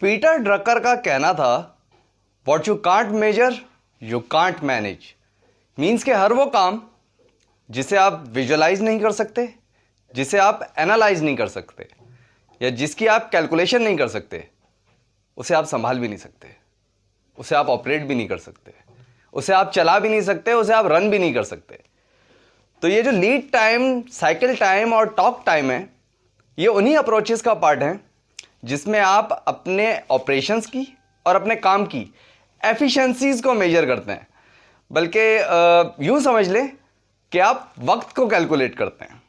Peter Drucker का कहना था, what you can't measure you can't manage. Means के हर वो काम जिसे आप विजुअलाइज नहीं कर सकते, जिसे आप एनालाइज नहीं कर सकते, या जिसकी आप कैलकुलेशन नहीं कर सकते, उसे आप संभाल भी नहीं सकते, उसे आप ऑपरेट भी नहीं कर सकते, उसे आप चला भी नहीं सकते, उसे आप रन भी नहीं कर सकते। तो ये जो लीड टाइम, साइकिल टाइम और टॉक टाइम है, ये उन्हीं अप्रोचेस का पार्ट है जिसमें आप अपने ऑपरेशंस की और अपने काम की एफिशिएंसीज को मेजर करते हैं। बल्कि यूं समझ लें कि आप वक्त को कैलकुलेट करते हैं।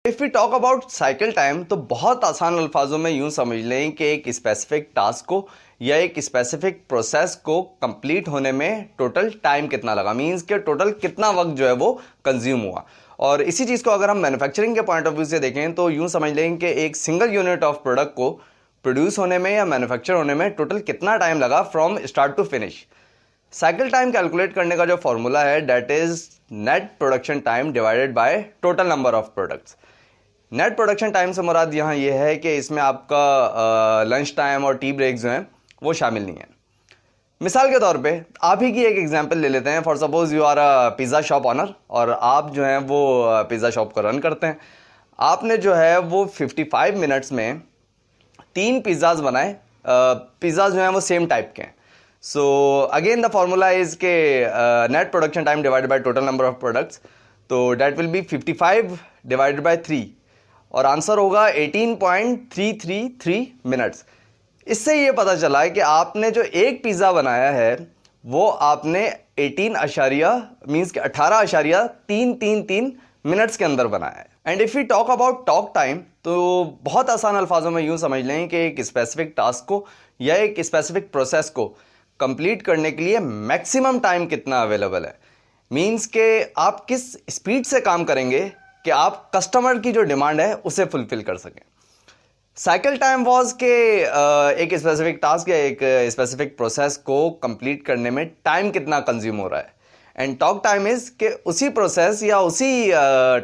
If we talk about cycle time, तो बहुत आसान अल्फाजों में यूं समझ लें कि एक स्पेसिफिक टास्क को या एक स्पेसिफिक प्रोसेस को कंप्लीट होने में टोटल टाइम कितना लगा, मींस के टोटल कितना वक्त जो है वो कंज्यूम हुआ। और इसी चीज़ को अगर हम मैन्युफैक्चरिंग के पॉइंट ऑफ व्यू से देखें तो यूं समझ लें कि एक सिंगल यूनिट ऑफ प्रोडक्ट को प्रोड्यूस होने में या मैन्युफैक्चर होने में टोटल कितना टाइम लगा from start to finish. Cycle time calculate करने का जो फॉर्मूला है, that is net production time divided by total number of products. Net production time से मुराद यहाँ ये है कि इसमें आपका लंच टाइम और टी ब्रेक जो हैं वो शामिल नहीं है। मिसाल के तौर पे आप ही की एक एग्जांपल ले लेते हैं। For suppose you are a pizza shop owner और आप जो हैं वो पिज़्ज़ा शॉप को रन करते हैं। आपने जो है वो 55 मिनट्स में 3 पिज़्ज़ाज बनाए। पिज़्ज़ा जो हैं वो सेम टाइप के हैं। So again the formula is के net production time divided by total number of products, तो that will be 55 divided by 3 और आंसर होगा 18.333 मिनट्स। इससे ये पता चला है कि आपने जो एक पिज़्ज़ा बनाया है वो आपने 18.333 मिनट्स के अंदर बनाया है। And if we talk about talk time, तो बहुत आसान अल्फाजों में यूँ समझ लें कि एक स्पेसिफिक टास्क को या एक स्पेसिफिक प्रोसेस को कंप्लीट करने के लिए मैक्सिमम टाइम कितना अवेलेबल है। मीन्स के आप किस स्पीड से काम करेंगे कि आप कस्टमर की जो डिमांड है उसे फुलफिल कर सकें। साइकिल टाइम वॉज के एक स्पेसिफिक टास्क या एक स्पेसिफिक प्रोसेस को कंप्लीट करने में टाइम कितना कंज्यूम हो रहा है। एंड टॉक टाइम इज कि उसी प्रोसेस या उसी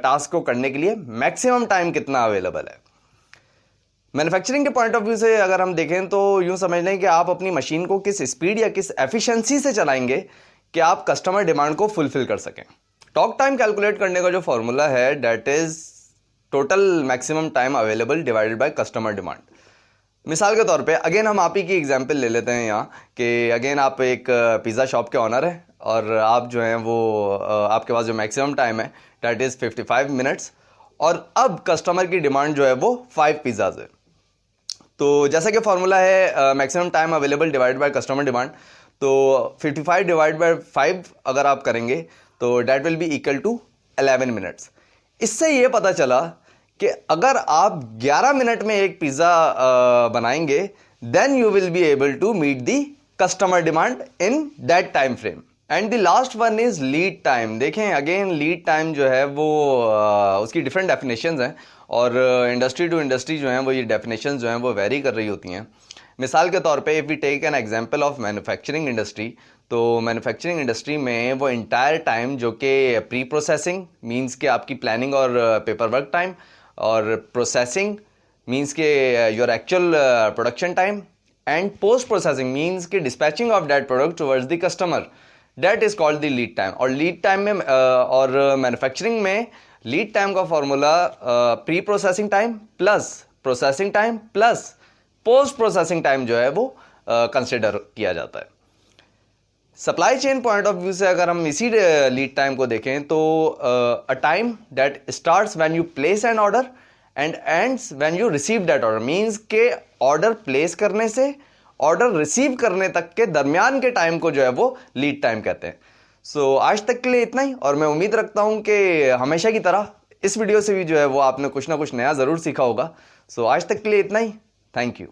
टास्क को करने के लिए मैक्सिमम टाइम कितना अवेलेबल है। मैन्युफैक्चरिंग के पॉइंट ऑफ व्यू से अगर हम देखें तो यूं समझ लें कि आप अपनी मशीन को किस स्पीड या किस एफिशिएंसी से चलाएंगे कि आप कस्टमर डिमांड को फुलफिल कर सकें। टॉक टाइम कैलकुलेट करने का जो फॉर्मूला है, that is total maximum time available divided by customer demand. मिसाल के तौर पे अगेन हम आप ही की एग्जांपल ले लेते हैं यहाँ कि अगेन आप एक पिज़्ज़ा शॉप के ऑनर हैं और आप जो हैं वो आपके पास जो मैक्सिमम टाइम है दैट इज़ 55 मिनट्स और अब कस्टमर की डिमांड जो है वो 5 पिज़्ज़ाज है। तो जैसा कि फॉर्मूला है maximum time available divide by customer demand, तो 55 डिवाइड बाय 5 अगर आप करेंगे तो that will be equal to 11 minutes. इससे ये पता चला कि अगर आप 11 मिनट में एक पिज़्ज़ा बनाएंगे then you will be able to meet the customer demand in that time frame. And the last one is lead time. देखें अगेन लीड टाइम जो है वो उसकी डिफरेंट डेफिनेशंस हैं और इंडस्ट्री टू इंडस्ट्री जो हैं वो ये डेफिनेशंस जो हैं वो वेरी कर रही होती हैं। मिसाल के तौर पे if we take an example of manufacturing industry, तो मैन्युफैक्चरिंग इंडस्ट्री में वो इंटायर टाइम जो कि प्री प्रोसेसिंग मींस के आपकी प्लानिंग और पेपर वर्क टाइम, और प्रोसेसिंग मींस के your actual production time, and post processing means के dispatching of that product towards the customer, that is called the lead time. और lead time में और manufacturing में लीड टाइम का formula pre processing time plus processing time plus post processing time जो है वो consider किया जाता है। Supply chain point of view से अगर हम इसी लीड टाइम को देखें तो a time that starts when you place N order and ends when you receive that order, means के ऑर्डर प्लेस करने से ऑर्डर रिसीव करने तक के दरमियान के टाइम को जो है वो लीड टाइम कहते हैं। सो आज तक के लिए इतना ही, और मैं उम्मीद रखता हूं कि हमेशा की तरह इस वीडियो से भी जो है वो आपने कुछ ना कुछ नया ज़रूर सीखा होगा। सो आज तक के लिए इतना ही। Thank you.